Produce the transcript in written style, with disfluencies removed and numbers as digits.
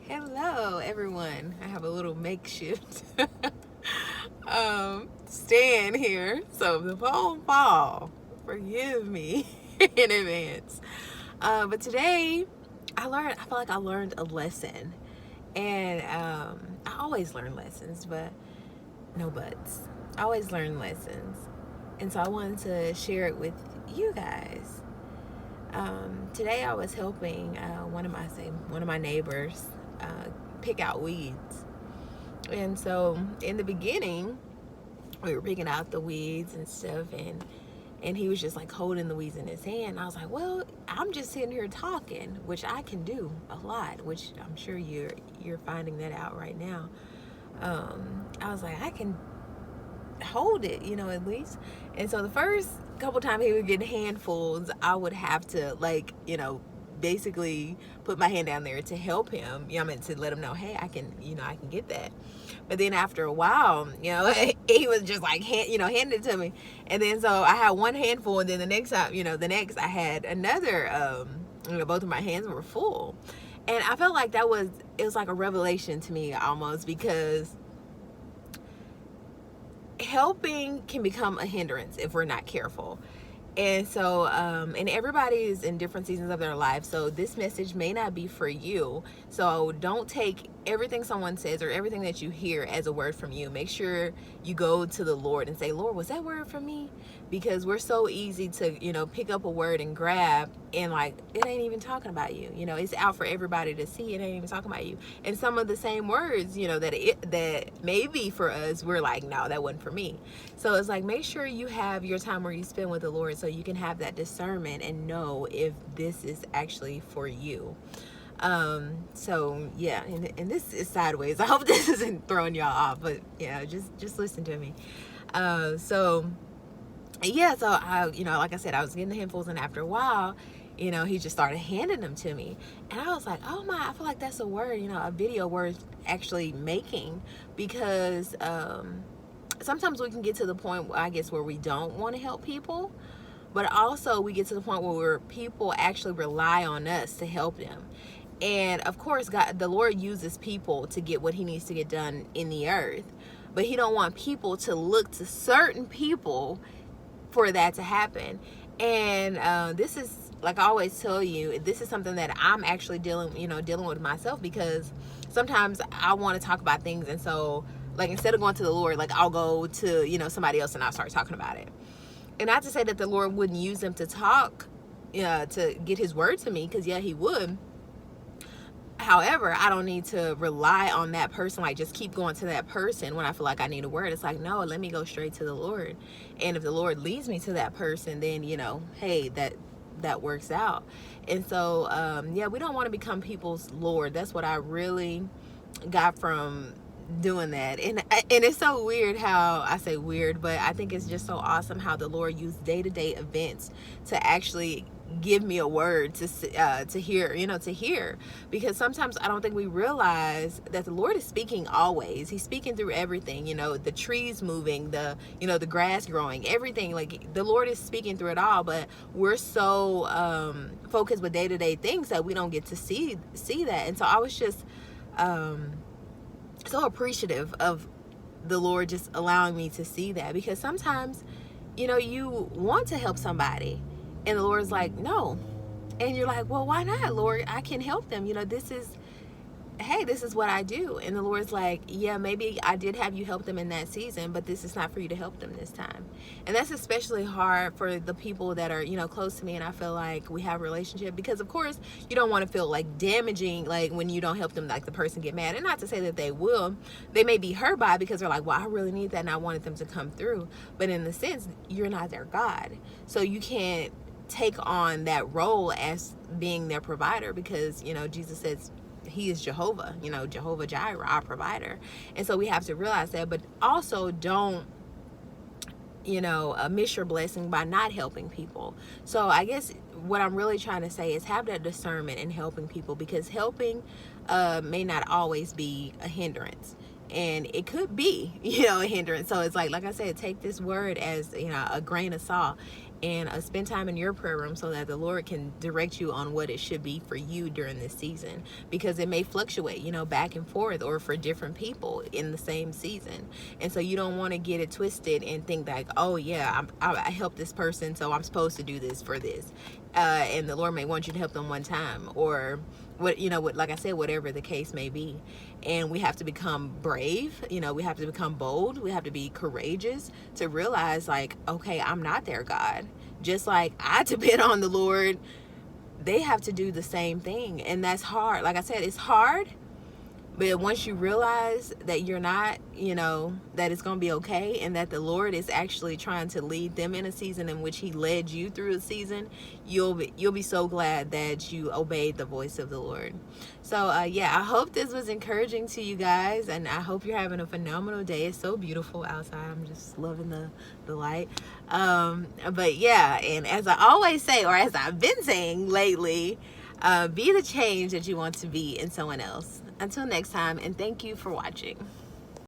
Hello, everyone. I have a little makeshift stand here, so if the phone fall, forgive me in advance. But today, I feel like I learned a lesson, and I always learn lessons, but no buts. I always learn lessons, and so I wanted to share it with you guys. Today I was helping one of my neighbors uh, pick out weeds, and so in the beginning we were picking out the weeds and stuff, and he was just like holding the weeds in his hand. I was like, well, I'm just sitting here talking, which I can do a lot, which I'm sure you're finding that out right now. I was like, I can hold it, at least. And so the first couple times he would get handfuls, I would have to basically put my hand down there to help him. I mean, to let him know, hey, I can get that. But then after a while, he was just like, hand it to me. And then so I had one handful, and then the next time, I had another. Both of my hands were full, and I felt like it was like a revelation to me almost, because helping can become a hindrance if we're not careful. And so and everybody is in different seasons of their life, so this message may not be for you. So don't take everything someone says or everything that you hear as a word from you. Make sure you go to the Lord and say, Lord, was that word from me? Because we're so easy to pick up a word and grab, and like, it ain't even talking about you. It's out for everybody to see. It ain't even talking about you. And some of the same words that maybe for us, we're like, no, that wasn't for me. So it's like, make sure you have your time where you spend with the Lord, so you can have that discernment and know if this is actually for you. So yeah, and this is sideways. I hope this isn't throwing y'all off, but just listen to me. So yeah, so I, like I said, I was getting the handfuls, and after a while, he just started handing them to me, and I was like, oh my, I feel like that's a word, a video worth actually making, because sometimes we can get to the point, I guess, where we don't want to help people, but also we get to the point where people actually rely on us to help them. And of course, God, the Lord uses people to get what he needs to get done in the earth, but he don't want people to look to certain people for that to happen. And this is, like I always tell you, this is something that I'm actually dealing with myself, because sometimes I want to talk about things, and so, like, instead of going to the Lord, like, I'll go to somebody else and I'll start talking about it. And not to say that the Lord wouldn't use them to talk, to get his word to me, because yeah, he would. However, I don't need to rely on that person, like just keep going to that person when I feel like I need a word. It's like, no, let me go straight to the Lord. And if the Lord leads me to that person, then, hey, that works out. And so, yeah, we don't want to become people's Lord. That's what I really got from doing that. And it's so weird how I say weird, but I think it's just so awesome how the Lord used day-to-day events to actually give me a word to hear, because sometimes I don't think we realize that the Lord is speaking always. He's speaking through everything, the trees moving, the grass growing, everything. Like, the Lord is speaking through it all, but we're so focused with day-to-day things that we don't get to see that. And so I was just so appreciative of the Lord just allowing me to see that, because sometimes you want to help somebody and the Lord's like, no. And you're like, well, why not, Lord? I can help them. This is what I do. And the Lord's like, yeah, maybe I did have you help them in that season, but this is not for you to help them this time. And that's especially hard for the people that are, close to me, and I feel like we have a relationship, because of course you don't want to feel like damaging, like when you don't help them, like the person get mad. And not to say that they may be hurt by it, because they're like, well, I really need that and I wanted them to come through. But in the sense, you're not their God. So you can't take on that role as being their provider, because Jesus says he is Jehovah, Jehovah Jireh, our provider. And so we have to realize that, but also don't miss your blessing by not helping people. So I guess what I'm really trying to say is have that discernment in helping people, because helping may not always be a hindrance. And it could be, a hindrance. So it's like I said, take this word as, a grain of salt. and spend time in your prayer room so that the Lord can direct you on what it should be for you during this season, because it may fluctuate, you know, back and forth, or for different people in the same season. And so you don't want to get it twisted and think like, oh yeah, I helped this person, so I'm supposed to do this for this. And the Lord may want you to help them one time, or what, you know, what, like I said, whatever the case may be. And we have to become brave, you know, we have to become bold, we have to be courageous to realize like, okay, I'm not their God. Just like I depend on the Lord, they have to do the same thing. And that's hard. Like I said, it's hard. But once you realize that you're not, you know, that it's going to be okay, and that the Lord is actually trying to lead them in a season in which he led you through a season, you'll be so glad that you obeyed the voice of the Lord. So yeah, I hope this was encouraging to you guys, and I hope you're having a phenomenal day. It's so beautiful outside. I'm just loving the light. But yeah, and as I always say, or as I've been saying lately, be the change that you want to be in someone else. Until next time, and thank you for watching.